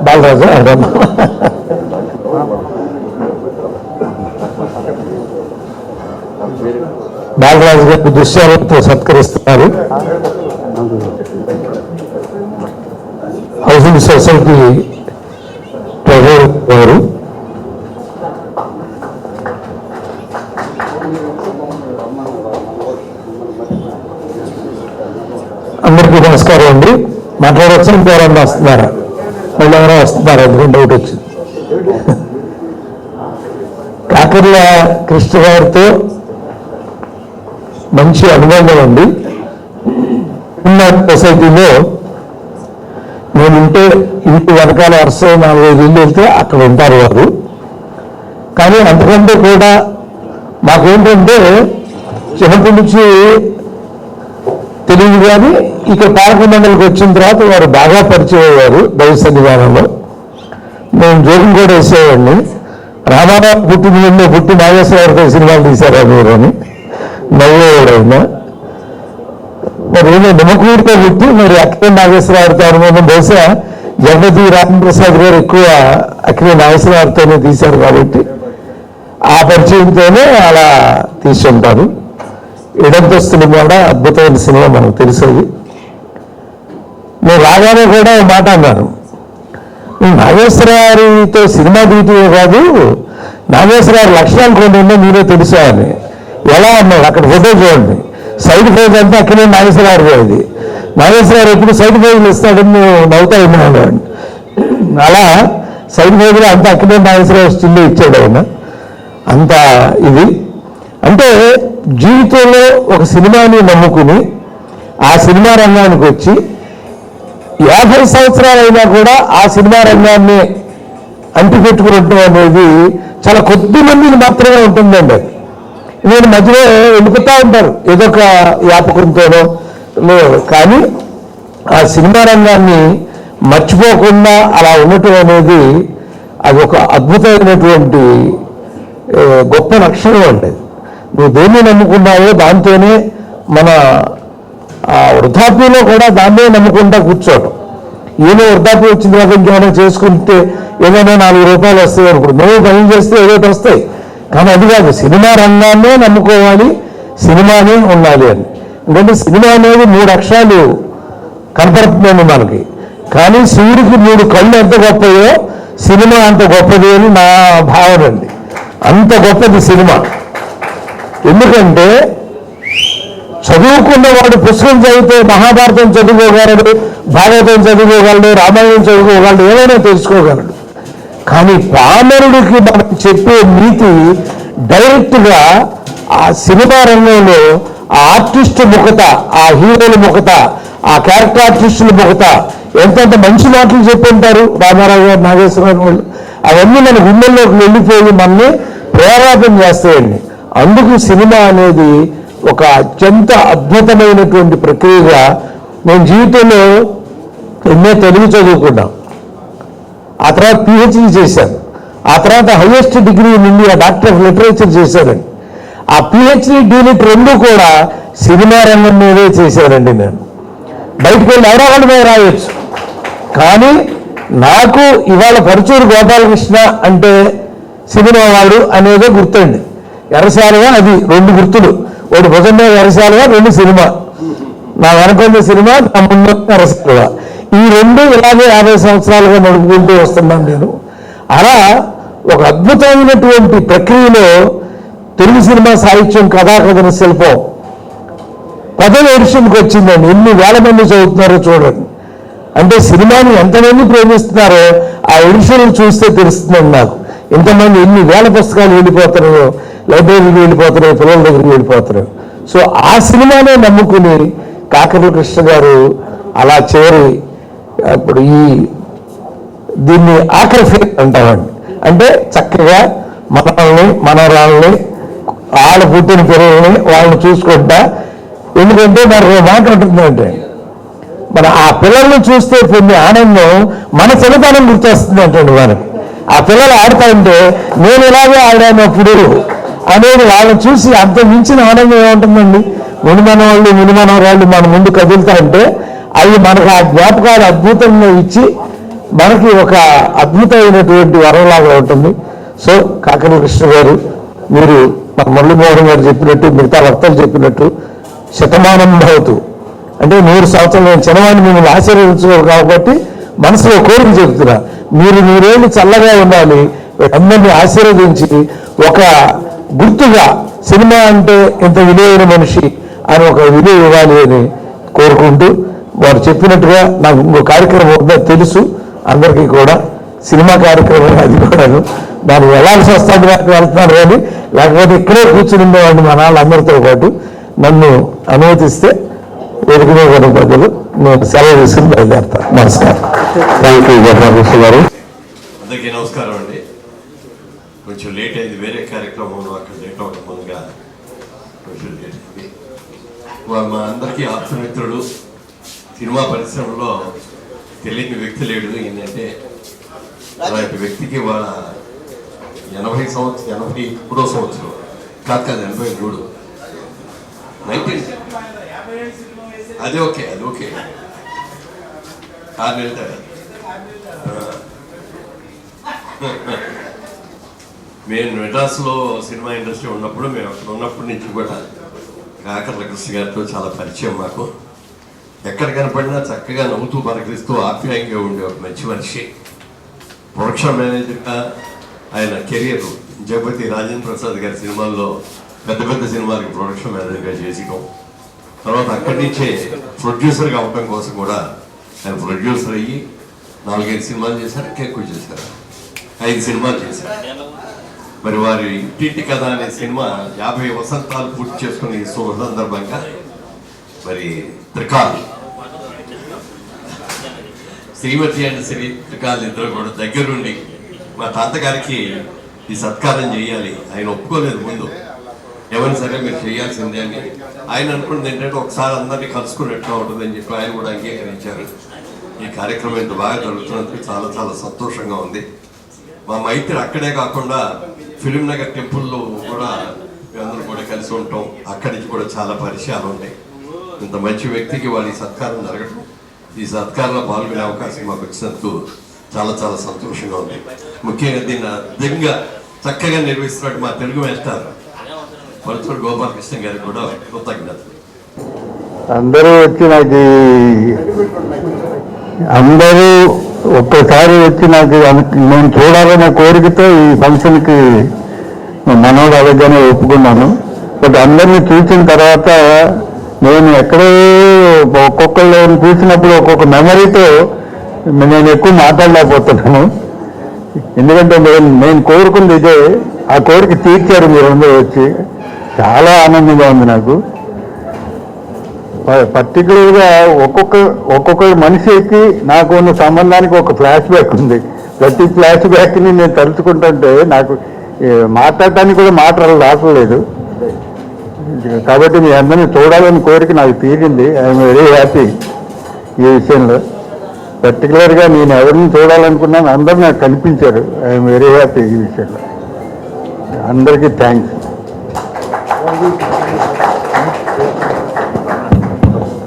బాలరాజు బాలరాజు గారి దృశ్యాలతో సత్కరిస్తున్నారు. Housing society treasurer గారు. అందరికీ నమస్కారం అండి. మాట్లాడవచ్చు. ఇంకెవరన్నా వస్తున్నారా? వాళ్ళు ఎవరో వస్తున్నారు, ఎందుకంటే డౌట్ వచ్చింది. కాకర్ల కృష్ణ గారితో మంచి అనుబంధం ఉంది. సొసైటీలో నేనుంటే ఇంటి వెనకాల వరుస 4-5 ఇళ్ళు వెళ్తే అక్కడ ఉంటారు వారు. కానీ అంతకంటే కూడా మాకేంటంటే చిన్నప్పటి నుంచి తెలియదు, కానీ ఇక్కడ పాలక మండలికి వచ్చిన తర్వాత వారు బాగా పరిచయం అయ్యారు. దైవ సన్నిధానంలో నేను జోకులు కూడా వేసేవాడిని. రామారావు పుట్టి నాగేశ్వరరావుతో సినిమాలు తీశారా మీరు అని నవ్వేవాడైనా. మరి ఏదో నిమ్మకూరుతో పుట్టి మరి అక్కినే నాగేశ్వరరావుతో అనుబంధం బహుశా జగతి రామప్రసాద్ గారు ఎక్కువ అక్కినే నాగేశ్వరరావుతోనే తీశారు కాబట్టి ఆ పరిచయంతోనే అలా తీసుకుంటారు. ఇడంతస్తులు కూడా అద్భుతమైన సినిమా, మనకు తెలిసేది. నేను రాగానే కూడా మాట అన్నాను, నాగేశ్వరరావుతో సినిమా తీయటమే కాదు, నాగేశ్వరరావు లక్షణాలు కొన్ని ఉన్నాయి మీరే తెలుసా అని. ఎలా అన్నాడు, అక్కడ ఫోటో చూడండి, సైడ్ ఫైజ్ అంతా అక్కడే నాగేశ్వరరావు పోయేది. నాగేశ్వరరావు ఎప్పుడు సైడ్ ఫైజ్లు ఇస్తాడని నువ్వు నవ్వుతా ఉన్నాడు. అలా సైడ్ ఫైజ్లో అంతా అక్కడే నాగేశ్వరరావు స్టిల్ ఇచ్చాడు ఆయన. అంత ఇది అంటే జీవితంలో ఒక సినిమాని నమ్ముకుని ఆ సినిమా రంగానికి వచ్చి 50 సంవత్సరాలు అయినా కూడా ఆ సినిమా రంగాన్ని అంటిపెట్టుకునడం అనేది చాలా కొద్ది మందికి మాత్రమే ఉంటుందండి. నేను మధ్యలో వెళ్ళిపోతూ ఉంటారు ఏదో ఒక వ్యాపకంతోనో. కానీ ఆ సినిమా రంగాన్ని మర్చిపోకుండా అలా ఉండటం అనేది అది ఒక అద్భుతమైనటువంటి గొప్ప లక్షణం అండి. నువ్వు దేన్ని నమ్ముకున్నావో దాంతోనే మన వృద్ధాప్యంలో కూడా దాన్నే నమ్ముకుంటా కూర్చోవటం. ఏదో వృద్ధాప్యం వచ్చిన తర్వాత ఇంకేమైనా చేసుకుంటే ఏదైనా 4 రూపాయలు వస్తాయి అనుకుంటు, నువ్వు పని చేస్తే ఏదో వస్తాయి. కానీ అది కాదు, సినిమా రంగాన్నే నమ్ముకోవాలి, సినిమానే ఉండాలి అని. ఎందుకంటే సినిమా అనేది 3 అక్షరాలు కనపడుతుందండి మనకి. కానీ శివుడికి 3 కళ్ళు ఎంత గొప్పయో సినిమా అంత గొప్పది అని నా భావన అండి. అంత గొప్పది సినిమా. ఎందుకంటే చదువుకున్నవాడు పుస్తకం చదివితే మహాభారతం చదువుకోగలడు, భాగవతం చదువుకోగలడు, రామాయణం చదువుకోగలడు, ఏమైనా తెలుసుకోగలడు. కానీ పామరుడికి మనం చెప్పే నీతి డైరెక్ట్గా ఆ సినిమా రంగంలో ఆ ఆర్టిస్టు ముఖత, ఆ హీరోల ముఖత, ఆ క్యారెక్టర్ ఆర్టిస్టుల ముఖత ఎంతంత మంచి మాటలు చెప్పుంటారు రామారావు గారు, నాగేశ్వరరావు వాళ్ళు. అవన్నీ మన గుండెల్లోకి వెళ్ళిపోయి మనల్ని ప్రేరేపణ చేస్తాయండి. అందుకు సినిమా అనేది ఒక అత్యంత అద్భుతమైనటువంటి ప్రక్రియగా నేను జీవితంలో ఎన్నో తెలుగు చదువుకున్నాను. ఆ తర్వాత PhD చేశాను. ఆ తర్వాత highest degree in India doctor of literature చేశానండి. ఆ PhD D.Litt 2 కూడా సినిమా రంగం మీదే చేశానండి. నేను బయటకు వెళ్ళి ఎవరో మీద రాయొచ్చు, కానీ నాకు ఇవాళ పరుచూరు గోపాలకృష్ణ అంటే సినిమా వాడు అనేదే గుర్తండి. ఎర్రశాలుగా అది 2 గుర్తులు, ఒకటి భుజం మీద ఎర్రశాలుగా, 2 సినిమా. నా వెనకొంద సినిమా, నా ముందు ఎర్రశాలుగా. ఈ 2 ఇలాగే 50 సంవత్సరాలుగా నడుపుకుంటూ వస్తున్నాను నేను. అలా ఒక అద్భుతమైనటువంటి ప్రక్రియలో తెలుగు సినిమా సాహిత్యం, కథాకథన శిల్పం 10వ ఎడిషన్కి వచ్చిందండి. ఎన్ని వేల మంది చదువుతున్నారో చూడండి. అంటే సినిమాని ఎంతమంది ప్రేమిస్తున్నారో ఆ ఎడిషన్లు చూస్తే తెలుస్తుందండి నాకు. ఇంతమంది ఎన్ని వేల పుస్తకాలు వెళ్ళిపోతున్నాయో, లైబ్రరీకి వెళ్ళిపోతున్నాయో, పిల్లల దగ్గరికి వెళ్ళిపోతున్నాయో. సో ఆ సినిమానే నమ్ముకుని కాకర్ల కృష్ణ గారు అలా చేరి ఇప్పుడు దీన్ని ఆఖరి ఫేజ్ అంటామండి. అంటే చక్కగా మనల్ని, మనరాళ్ళని, వాళ్ళ పుట్టిన పిల్లల్ని వాళ్ళని చూసుకుంటా. ఎందుకంటే మరి మాట ఉంటుందంటే మన ఆ పిల్లల్ని చూస్తే కొన్ని ఆనందం మన చిన్నతనం గుర్తొస్తుంది అంటండి మనకి. ఆ పిల్లలు ఆడుతూ ఉంటే నేను ఇలాగే ఆడానప్పుడు అనేది వాళ్ళని చూసి అంత మించిన ఆనందం ఏముంటుందండి. మునిమనవాళ్ళు, మునిమనవరాళ్ళు మన ముందు కదులుతా ఉంటే అవి మనకు ఆ జ్ఞాపకాలు అద్భుతంగా ఇచ్చి మనకి ఒక అద్భుతమైనటువంటి వరంలాగా ఉంటుంది. సో కాకర్ల కృష్ణ గారు, మీరు మన మురళీమోహన్ గారు చెప్పినట్టు, మిగతా వక్తలు చెప్పినట్టు శతమానం భవతు అంటే 100 సంవత్సరాలు నేను చిన్నవాడిని మిమ్మల్ని ఆశీర్వదించుకోరు కాబట్టి మనసులో కోరిక చెబుతున్నా, మీరు 100 ఏళ్ళు చల్లగా ఉండాలి, అందరినీ ఆశీర్వదించి ఒక గుర్తుగా సినిమా అంటే ఇంత విలువైన మనిషి అని ఒక విలువ ఇవ్వాలి అని కోరుకుంటూ, వారు చెప్పినట్టుగా నాకు ఇంకో కార్యక్రమం ఉందో తెలుసు అందరికీ కూడా, సినిమా కార్యక్రమం అది కూడాను, దాన్ని వెళ్ళాల్సి వస్తుంది నాకు వెళ్తున్నారు కానీ, లేకపోతే ఇక్కడే కూర్చుని ఉండేవాడిని మా నాన్నలందరితో పాటు. నన్ను అనుమతిస్తే వేదిక మీద ఉన్న ప్రజలు నేను సెలవు తీసుకుని బయలుదేరుతాను. నమస్కారం. థ్యాంక్ యూ గోపాలకృష్ణ గారు. అందరికీ నమస్కారం అండి. కొంచెం లేట్ అయింది, వేరే కార్యక్రమంలో అక్కడ లేట్ అవ్వడం మూలంగా కొంచెం లేట్ అయింది. మా అందరికీ ఆప్తమిత్రుడు, సినిమా పరిశ్రమలో తెలియని వ్యక్తి లేడు. ఏంటంటే అలాంటి వ్యక్తికి వాళ్ళ 81వ సంవత్సరం కాదు 83 అది ఓకే 6 నెలలు. మేము మెడ్రాస్లో సినిమా ఇండస్ట్రీ ఉన్నప్పుడు, మేము అక్కడ ఉన్నప్పటి నుంచి కూడా కాకర్ల కృష్ణ గారితో చాలా పరిచయం మాకు. ఎక్కడ కనపడినా చక్కగా నవ్వుతూ పలకరిస్తూ ఆప్యాయంగా ఉండే ఒక మంచి మనిషి. ప్రొడక్షన్ మేనేజర్గా ఆయన కెరియర్ జగపతి రాజేంద్ర ప్రసాద్ గారి సినిమాల్లో పెద్ద సినిమాలకి ప్రొడక్షన్ మేనేజర్గా చేసినాం. తర్వాత అక్కడి నుంచే ప్రొడ్యూసర్గా అవడం కోసం కూడా ఆయన ప్రొడ్యూసర్ అయ్యి 4-5 సినిమాలు చేశారు, ఇంకా ఎక్కువ చేశారు, 5 సినిమాలు చేశారు. మరి వారి ఇంటింటి కథ అనే సినిమా 50 వసంతాలు పూర్తి చేసుకుని శుభ సందర్భంగా మరి త్రికాల్ శ్రీమతి అండ్ శ్రీ త్రికాల్ ఇద్దరు కూడా దగ్గరుండి మా తాతగారికి ఈ సత్కారం చేయాలి, ఆయన ఒప్పుకోలేదు ముందు, ఎవరిని సరే మీరు చేయాల్సిందే అని. ఆయన అనుకున్నది ఏంటంటే ఒకసారి అందరినీ కలుసుకున్నట్టుగా ఉంటుందని చెప్పి ఆయన కూడా అంగీకరించారు. ఈ కార్యక్రమం ఇంత బాగా జరుగుతున్నందుకు చాలా చాలా సంతోషంగా ఉంది. మా మైత్రి అక్కడే కాకుండా ఫిలిం నగర్ టెంపుల్లో కూడా మేమందరూ కూడా కలిసి ఉంటాం, అక్కడి నుంచి కూడా చాలా పరిచయాలు ఉన్నాయి. ఇంత మంచి వ్యక్తికి వారి సత్కారం జరగడం, ఈ సత్కారంలో పాల్గొనే అవకాశం మాకు వచ్చినందుకు చాలా చాలా సంతోషంగా ఉంది. ముఖ్యంగా దీన్ని అద్భుతంగా చక్కగా నిర్వహిస్తున్నట్టు మా తెలుగు మేస్టర్ పరుచూరు గోపాలకృష్ణ గారికి కూడా కృతజ్ఞతలు. అందరూ ఒక్కసారి వచ్చి నాకు నేను చూడాలనే కోరికతో ఈ ఫంక్షన్కి మనోడు అడగగానే ఒప్పుకున్నాను. బట్ అందరినీ చూసిన తర్వాత నేను ఎక్కడో ఒక్కొక్కళ్ళు చూసినప్పుడు ఒక్కొక్క మెమరీతో నేను ఎక్కువ మాట్లాడలేకపోతున్నాను. ఎందుకంటే నేను కోరుకుంది ఇదే, ఆ కోరిక తీర్చారు మీరందరూ వచ్చి, చాలా ఆనందంగా ఉంది నాకు. పర్టికులర్గా ఒక్కొక్క మనిషికి నాకు ఉన్న సంబంధానికి ఒక ఫ్లాష్ బ్యాక్ ఉంది. ప్రతి ఫ్లాష్ బ్యాక్ని నేను తలుచుకుంటుంటే నాకు మాట్లాడటానికి కూడా మాటలు రావట్లేదు. కాబట్టి మీ అందరినీ చూడాలని కోరిక నాకు తీరింది. ఐఎమ్ వెరీ హ్యాపీ ఈ విషయంలో. పర్టికులర్గా నేను ఎవరిని చూడాలనుకున్నాను, అందరూ నాకు కనిపించారు. ఐఎమ్ వెరీ హ్యాపీ ఈ విషయంలో. అందరికీ థ్యాంక్స్.